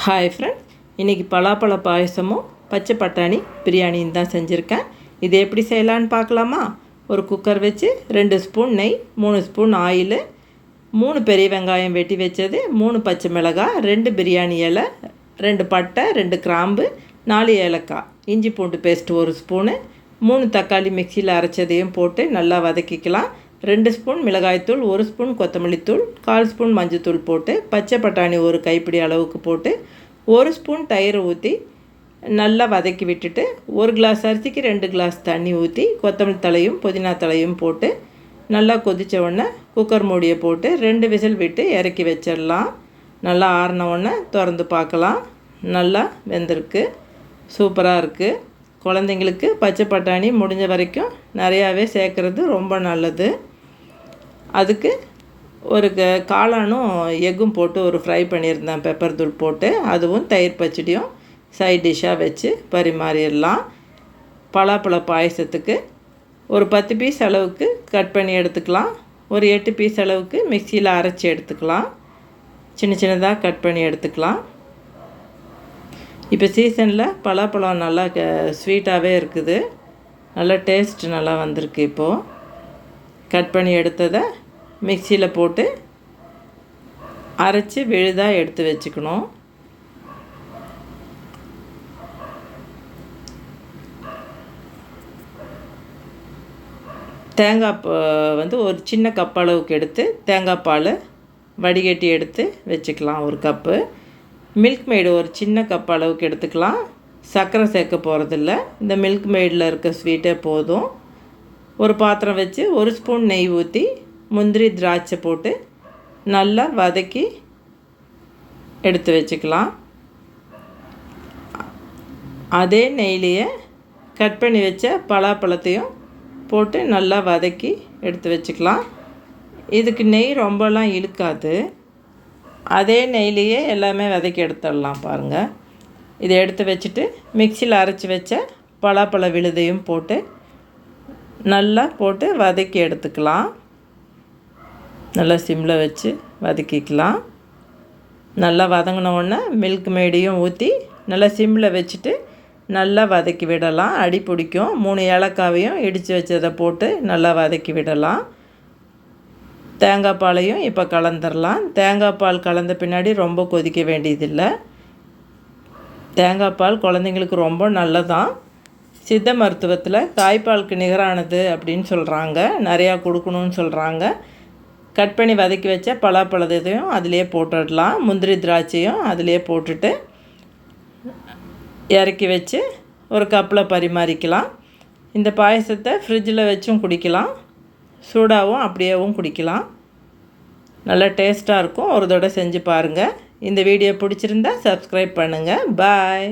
Hi friends, இன்றைக்கி பலாப்பழ பாயசமும் பச்சை பட்டாணி பிரியாணியும் தான் செஞ்சுருக்கேன். இது எப்படி செய்யலான்னு பார்க்கலாமா? ஒரு குக்கர் வச்சு 2 ஸ்பூன் நெய், 3 ஸ்பூன் ஆயில், 3 பெரிய வெங்காயம் வெட்டி வச்சது, 3 பச்சை மிளகாய், 2 பிரியாணி இலை, 2 பட்டை, 2 கிராம்பு, 4 ஏலக்காய், இஞ்சி பூண்டு பேஸ்ட் 1 ஸ்பூனு, 3 தக்காளி மிக்சியில் அரைச்சதையும் போட்டு நல்லா வதக்கிக்கலாம். 2 ஸ்பூன் மிளகாய்த்தூள், 1 ஸ்பூன் கொத்தமல்லி தூள், 1/4 ஸ்பூன் மஞ்சத்தூள் போட்டு பச்சை பட்டாணி ஒரு கைப்பிடி அளவுக்கு போட்டு 1 ஸ்பூன் தயிர் ஊற்றி நல்லா வதக்கி விட்டுட்டு 1 கிளாஸ் அரிசிக்கு 2 கிளாஸ் தண்ணி ஊற்றி கொத்தமல்லி தலையும் புதினா தலையும் போட்டு நல்லா கொதித்த உடனே குக்கர் மூடியை போட்டு 2 விசில் விட்டு இறக்கி வச்சிடலாம். நல்லா ஆறின உடனே திறந்து பார்க்கலாம். நல்லா வெந்திருக்கு, சூப்பராக இருக்குது. குழந்தைங்களுக்கு பச்சை பட்டாணி முடிஞ்ச வரைக்கும் நிறையாவே சேர்க்குறது ரொம்ப நல்லது. அதுக்கு ஒரு காளானும் எக்கும் போட்டு ஒரு ஃப்ரை பண்ணியிருந்தேன் பெப்பர் தூள் போட்டு. அதுவும் தயிர் பச்சடியும் சைட் டிஷ்ஷாக வச்சு பரிமாறிடலாம். பலாப்பழ பாயசத்துக்கு ஒரு 10 பீஸ் அளவுக்கு கட் பண்ணி எடுத்துக்கலாம். ஒரு 8 பீஸ் அளவுக்கு மிக்சியில் அரைச்சி எடுத்துக்கலாம். சின்ன சின்னதாக கட் பண்ணி எடுத்துக்கலாம். இப்போ சீசனில் பலாப்பழம் நல்லா ஸ்வீட்டாகவே இருக்குது. நல்லா டேஸ்ட் நல்லா வந்திருக்கு. இப்போது கட் பண்ணி எடுத்ததை மிக்சியில் போட்டு அரைச்சி விழுதாக எடுத்து வச்சுக்கணும். தேங்காய் ஒரு சின்ன கப் அளவுக்கு எடுத்து தேங்காய் பால் வடிகட்டி எடுத்து வச்சுக்கலாம். ஒரு கப்பு மில்க் மெய்டு ஒரு சின்ன கப் அளவுக்கு எடுத்துக்கலாம். சர்க்கரை சேர்க்க போகிறதில்ல. இந்த மில்க் மெய்டில் இருக்க ஸ்வீட்டே போதும். ஒரு பாத்திரம் வச்சு 1 ஸ்பூன் நெய் ஊற்றி முந்திரி திராட்சை போட்டு நல்லா வதக்கி எடுத்து வச்சுக்கலாம். அதே நெய்லேயே கட் பண்ணி வச்ச பலாப்பழத்தையும் போட்டு நல்லா வதக்கி எடுத்து வச்சுக்கலாம். இதுக்கு நெய் ரொம்பலாம் இழுக்காது. அதே நெய்லேயே எல்லாமே வதக்கி எடுத்துடலாம். பாருங்கள், இதை எடுத்து வச்சுட்டு மிக்சியில் அரைச்சி வச்ச பலாப்பழ விழுதையும் போட்டு நல்லா போட்டு வதக்கி எடுத்துக்கலாம். நல்லா சிம்மில் வச்சு வதக்கிக்கலாம். நல்லா வதங்கின உடனே மில்க் மேடையும் ஊற்றி நல்லா சிம்மில் வச்சுட்டு நல்லா வதக்கி விடலாம். அடி பிடிக்கும். 3 ஏலக்காவையும் இடித்து வச்சதை போட்டு நல்லா வதக்கி விடலாம். தேங்காய் பாலையும் இப்போ கலந்துடலாம். தேங்காய் பால் கலந்த பின்னாடி ரொம்ப கொதிக்க வேண்டியதில்லை. தேங்காய் பால் குழந்தைங்களுக்கு ரொம்ப நல்லதான். சித்த மருத்துவத்தில் தாய்ப்பாலுக்கு நிகரானது அப்படின்னு சொல்கிறாங்க. நிறையா கொடுக்கணும்னு சொல்கிறாங்க. கட் பண்ணி வதக்கி வச்ச பலாப்பழத்தையும் அதிலே போட்டுடலாம். முந்திரி திராட்சையும் அதிலே போட்டுட்டு இறக்கி வச்சு ஒரு கப்பில் பரிமாறிக்கலாம். இந்த பாயசத்தை ஃப்ரிட்ஜில் வச்சும் குடிக்கலாம், சூடாகவும் அப்படியேவும் குடிக்கலாம். நல்லா டேஸ்ட்டாக இருக்கும். ஒரு தடவை செஞ்சு பாருங்கள். இந்த வீடியோ பிடிச்சிருந்தா சப்ஸ்கிரைப் பண்ணுங்கள். பாய்.